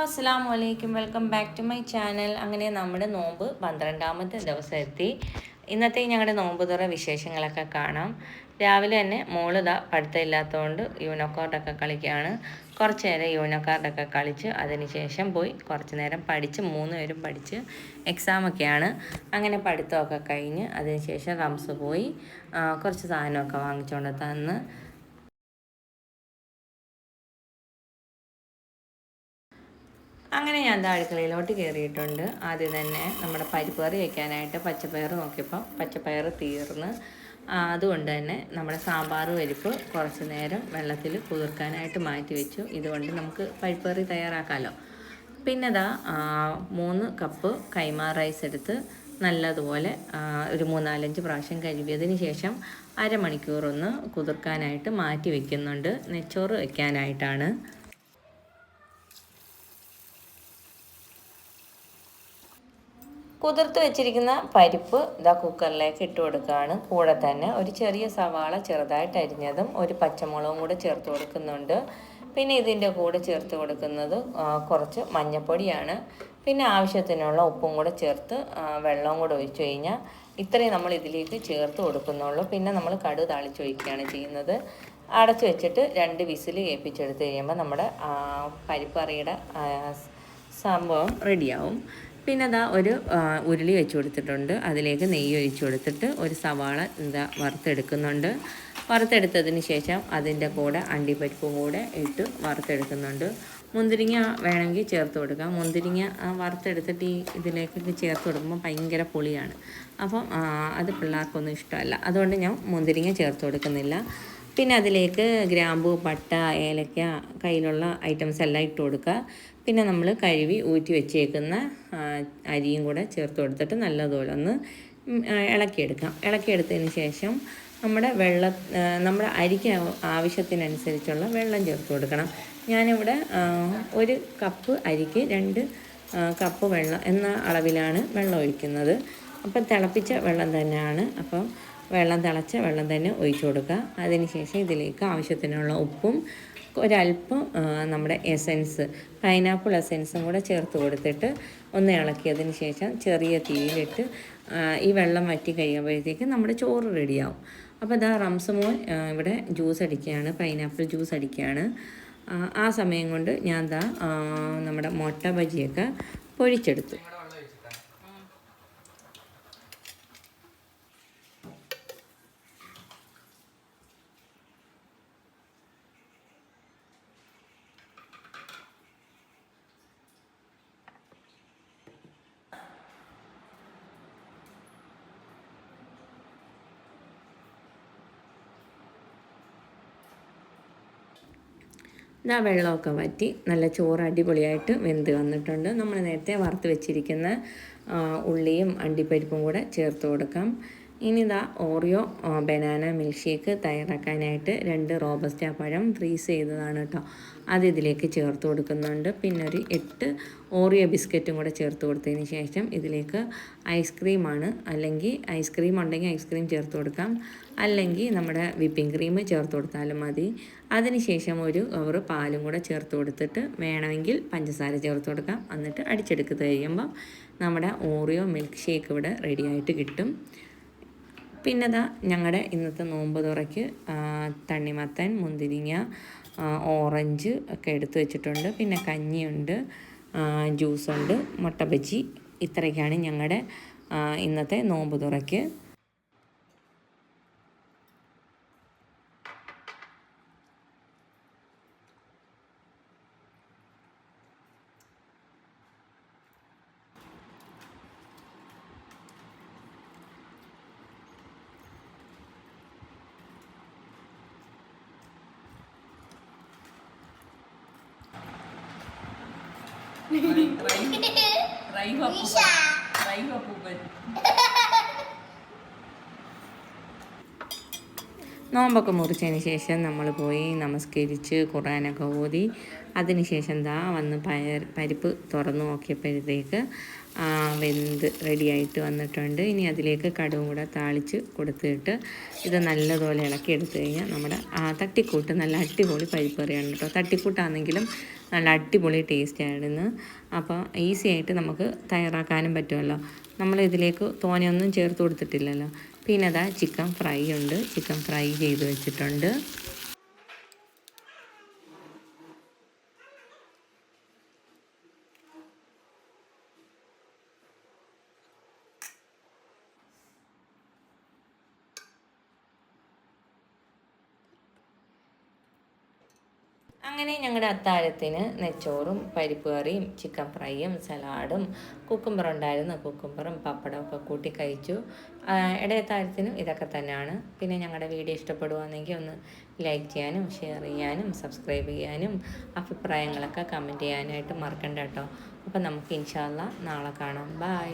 അസ്സലാമു അലൈക്കും. Welcome back to my channel. അങ്ങനെ നമ്മുടെ നോമ്പ് 12ാമത്തെ ദിവസം എത്തി. ഇന്നത്തെ ഞങ്ങളുടെ നോമ്പ് തുറ വിശേഷങ്ങളൊക്കെ കാണാം. രാവിലെ തന്നെ മോളിതാ പഠിത്തമില്ലാത്തതുകൊണ്ട് യൂണോക്കാർഡൊക്കെ കളിക്കുകയാണ്. കുറച്ച് നേരം യൂണോക്കാർഡൊക്കെ കളിച്ച് അതിനുശേഷം പോയി കുറച്ച് നേരം പഠിച്ച് 3 പേരും പഠിച്ച് എക്സാമൊക്കെയാണ്. അങ്ങനെ പഠിത്തമൊക്കെ കഴിഞ്ഞ് അതിനുശേഷം റംസ് പോയി കുറച്ച് സാധനമൊക്കെ വാങ്ങിച്ചുകൊണ്ട് തന്ന് അങ്ങനെ ഞാൻ അടുക്കളയിലോട്ട് കയറിയിട്ടുണ്ട്. ആദ്യം തന്നെ നമ്മുടെ പരിപ്പ് കറി വയ്ക്കാനായിട്ട് പച്ചപ്പയർ നോക്കിയപ്പോൾ പച്ചപ്പയർ തീർന്ന്. അതുകൊണ്ട് തന്നെ നമ്മുടെ സാമ്പാർ പരിപ്പ് കുറച്ച് നേരം വെള്ളത്തിൽ കുതിർക്കാനായിട്ട് മാറ്റി വെച്ചു. ഇതുകൊണ്ട് നമുക്ക് പരിപ്പ് കറി തയ്യാറാക്കാമല്ലോ. പിന്നെ 3 കപ്പ് കൈമ റൈസ് എടുത്ത് നല്ലതുപോലെ ഒരു 3-4 പ്രാവശ്യം കഴുകിയതിന് ശേഷം അരമണിക്കൂറൊന്ന് കുതിർക്കാനായിട്ട് മാറ്റി വയ്ക്കുന്നുണ്ട്. നെച്ചോറ് വയ്ക്കാനായിട്ടാണ്. കുതിർത്ത് വെച്ചിരിക്കുന്ന പരിപ്പ് കുക്കറിലേക്ക് ഇട്ട് കൊടുക്കുകയാണ്. കൂടെ തന്നെ ഒരു ചെറിയ സവാള ചെറുതായിട്ട് അരിഞ്ഞതും ഒരു പച്ചമുളകും കൂടെ ചേർത്ത് കൊടുക്കുന്നുണ്ട്. പിന്നെ ഇതിൻ്റെ കൂടെ ചേർത്ത് കൊടുക്കുന്നത് കുറച്ച് മഞ്ഞൾപ്പൊടിയാണ്. പിന്നെ ആവശ്യത്തിനുള്ള ഉപ്പും കൂടെ ചേർത്ത് വെള്ളവും കൂടെ ഒഴിച്ചു കഴിഞ്ഞാൽ ഇത്രയും നമ്മൾ ഇതിലേക്ക് ചേർത്ത് കൊടുക്കുന്നുള്ളൂ. പിന്നെ നമ്മൾ കടുക് താളിച്ചൊഴിക്കുകയാണ് ചെയ്യുന്നത്. അടച്ചു വെച്ചിട്ട് 2 വിസിൽ കേൾപ്പിച്ചെടുത്ത് കഴിയുമ്പോൾ നമ്മുടെ പരിപ്പ് കറിയുടെ സംഭവം റെഡിയാവും. പിന്നെ ഒരു ഉരുളി വെച്ച് കൊടുത്തിട്ടുണ്ട്. അതിലേക്ക് നെയ്യ് ഒഴിച്ച് കൊടുത്തിട്ട് ഒരു സവാള വറുത്തെടുക്കുന്നുണ്ട്. വറുത്തെടുത്തതിന് ശേഷം അതിൻ്റെ കൂടെ അണ്ടിപ്പരിപ്പും കൂടെ ഇട്ട് വറുത്തെടുക്കുന്നുണ്ട്. മുന്തിരിങ്ങ വേണമെങ്കിൽ ചേർത്ത് കൊടുക്കാം. മുന്തിരിങ്ങ വറുത്തെടുത്തിട്ട് ഇതിലേക്ക് ചേർത്ത് കൊടുക്കുമ്പോൾ ഭയങ്കര പുളിയാണ്. അപ്പം അത് പിള്ളേർക്കൊന്നും ഇഷ്ടമല്ല. അതുകൊണ്ട് ഞാൻ മുന്തിരിങ്ങ ചേർത്ത് കൊടുക്കുന്നില്ല. പിന്നെ അതിലേക്ക് ഗ്രാമ്പൂ, പട്ട, ഏലക്ക, കയ്യിലുള്ള ഐറ്റംസ് എല്ലാം ഇട്ട് കൊടുക്കുക. പിന്നെ നമ്മൾ കഴുകി ഊറ്റി വെച്ചേക്കുന്ന അരിയും കൂടെ ചേർത്ത് കൊടുത്തിട്ട് നല്ലതുപോലെ ഒന്ന് ഇളക്കിയെടുക്കാം. ഇളക്കിയെടുത്തതിന് ശേഷം നമ്മുടെ അരിക്ക് ആവശ്യത്തിനനുസരിച്ചുള്ള വെള്ളം ചേർത്ത് കൊടുക്കണം. ഞാനിവിടെ 1 കപ്പ് അരിക്ക് 2 കപ്പ് വെള്ളം എന്ന അളവിലാണ് വെള്ളം ഒഴിക്കുന്നത്. അപ്പം തിളപ്പിച്ച വെള്ളം തന്നെയാണ്. അപ്പം തിളച്ച വെള്ളം തന്നെ ഒഴിച്ചു കൊടുക്കുക. അതിനുശേഷം ഇതിലേക്ക് ആവശ്യത്തിനുള്ള ഉപ്പും ഒരല്പം നമ്മുടെ എസൻസ്, പൈനാപ്പിൾ എസൻസും കൂടെ ചേർത്ത് കൊടുത്തിട്ട് ഒന്ന് ഇളക്കിയതിന് ശേഷം ചെറിയ തീയിലിട്ട് ഈ വെള്ളം വറ്റി കഴിയുമ്പോഴത്തേക്ക് നമ്മുടെ ചോറ് റെഡിയാവും. അപ്പോൾ റംസ് മോൻ ഇവിടെ ജ്യൂസ് അടിക്കുകയാണ്, പൈനാപ്പിൾ ജ്യൂസ് അടിക്കുകയാണ്. ആ സമയം കൊണ്ട് ഞാൻ നമ്മുടെ മുട്ട ബജിയൊക്കെ പൊഴിച്ചെടുത്തു. വെള്ളമൊക്കെ വറ്റി നല്ല ചോറ് അടിപൊളിയായിട്ട് വെന്ത് വന്നിട്ടുണ്ട്. നമ്മൾ നേരത്തെ വറുത്ത് വെച്ചിരിക്കുന്ന ഉള്ളിയും അണ്ടിപ്പരിപ്പും കൂടെ ചേർത്ത് കൊടുക്കാം. ഇനി ഓറിയോ ബനാന മിൽക്ക് ഷേക്ക് തയ്യാറാക്കാനായിട്ട് 2 റോബസ്റ്റ പഴം ഫ്രീസ് ചെയ്തതാണ് കേട്ടോ. അത് ഇതിലേക്ക് ചേർത്ത് കൊടുക്കുന്നുണ്ട്. പിന്നെ ഒരു 8 ഓറിയോ ബിസ്ക്കറ്റും കൂടെ ചേർത്ത് കൊടുത്തതിന് ശേഷം ഇതിലേക്ക് ഐസ്ക്രീമാണ്, അല്ലെങ്കിൽ ഐസ്ക്രീം ഉണ്ടെങ്കിൽ ഐസ്ക്രീം ചേർത്ത് കൊടുക്കാം, അല്ലെങ്കിൽ നമ്മുടെ വിപ്പിംഗ് ക്രീം ചേർത്ത് കൊടുത്താലും മതി. അതിനുശേഷം ഒരു കവറ് പാലും കൂടെ ചേർത്ത് കൊടുത്തിട്ട് വേണമെങ്കിൽ പഞ്ചസാര ചേർത്ത് കൊടുക്കാം. എന്നിട്ട് അടിച്ചെടുത്ത് കഴിയുമ്പം നമ്മുടെ ഓറിയോ മിൽക്ക് ഷേക്ക് ഇവിടെ റെഡിയായിട്ട് കിട്ടും. പിന്നെ ഞങ്ങളുടെ ഇന്നത്തെ നോമ്പ് തുറയ്ക്ക് തണ്ണിമത്തൻ, മുന്തിരിങ്ങ, ഓറഞ്ച് ഒക്കെ എടുത്ത് വെച്ചിട്ടുണ്ട്. പിന്നെ കഞ്ഞിയുണ്ട്, ജ്യൂസുണ്ട്, മുട്ട ബജി. ഇത്രയൊക്കെയാണ് ഞങ്ങളുടെ ഇന്നത്തെ നോമ്പ് തുറയ്ക്ക്. നോമ്പൊക്കെ മുറിച്ചതിന് ശേഷം നമ്മൾ പോയി നമസ്കരിച്ച് ഖുർആനൊക്കെ ഓതി അതിനുശേഷം വന്ന് പരിപ്പ് തുറന്ന് നോക്കിയപ്പോഴത്തേക്ക് വെന്ത് റെഡിയായിട്ട് വന്നിട്ടുണ്ട്. ഇനി അതിലേക്ക് കടുകും കൂടെ താളിച്ച് കൊടുത്തിട്ട് ഇത് നല്ലതുപോലെ ഇളക്കിയെടുത്ത് കഴിഞ്ഞാൽ നമ്മുടെ തട്ടിക്കൂട്ട് നല്ല അടിപൊളി പരിപ്പ് കറിയാണ് കേട്ടോ. തട്ടിക്കൂട്ടാണെങ്കിലും നല്ല അടിപൊളി ടേസ്റ്റ് ആയിരുന്നു. അപ്പോൾ ഈസി ആയിട്ട് നമുക്ക് തയ്യാറാക്കാനും പറ്റുമല്ലോ. നമ്മൾ ഇതിലേക്ക് തോനെയൊന്നും ചേർത്ത് കൊടുത്തിട്ടില്ലല്ലോ. പിന്നെ അതാ ചിക്കൻ ഫ്രൈ ഉണ്ട്, ചിക്കൻ ഫ്രൈ ചെയ്ത് വെച്ചിട്ടുണ്ട്. അങ്ങനെ ഞങ്ങളുടെ അത്താഴത്തിന് നെച്ചോറും പരിപ്പ് കറിയും ചിക്കൻ ഫ്രൈയും സലാഡും കുക്കുംബർ ഉണ്ടായിരുന്നു, കുക്കുംബറും പപ്പടമൊക്കെ കൂട്ടി കഴിച്ചു. ഇടയത്താഴത്തിനും ഇതൊക്കെ തന്നെയാണ്. പിന്നെ ഞങ്ങളുടെ വീഡിയോ ഇഷ്ടപ്പെടുകയാണെങ്കിൽ ഒന്ന് ലൈക്ക് ചെയ്യാനും ഷെയർ ചെയ്യാനും സബ്സ്ക്രൈബ് ചെയ്യാനും അഭിപ്രായങ്ങളൊക്കെ കമൻറ്റ് ചെയ്യാനായിട്ട് മറക്കണ്ട കേട്ടോ. അപ്പം നമുക്ക് ഇൻഷാ അല്ലാ നാളെ കാണാം. ബൈ.